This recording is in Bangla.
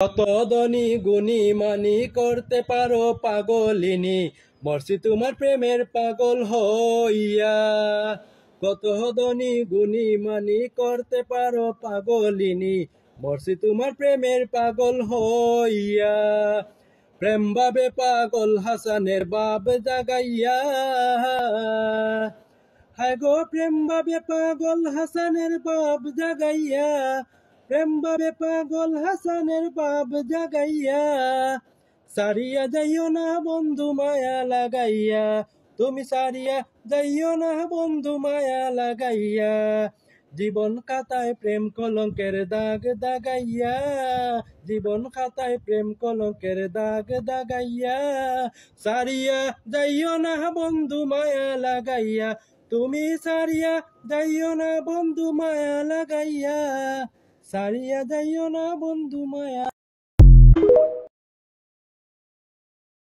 কত ধনী গুণী মানি করতে পারো পাগলিনী, মরছি তোমার প্রেমের পাগল হইয়া। কত ধনী গুণী মানি করতে পারো পাগলিনী, মরছি তোমার প্রেমের পাগল হইয়া। প্রেম ভাবে পাগল হাসানের বাপ জাগাইয়া, হায় গো প্রেম ভাবে পাগল হাসানের বাপ জাগাইয়া, প্রেম ভাবে পাগল হাসানের বাপ জাগাইয়া। সারিয়া যাইও না বন্ধু মায়া লাগাইয়া, তুমি সারিয়া যাইও না বন্ধু মায়া লাগাইয়া। জীবন খাতায় প্রেম কলঙ্কের দাগ দাগাইয়া, জীবন খাতায় প্রেম কলঙ্কের দাগ দাগাইয়া। সারিয়া যাইও না বন্ধু মায়া লাগাইয়া, তুমি সারিয়া যাইও না বন্ধু মায়া লাগাইয়া, সারিয়া যাইও না বন্ধু মায়া।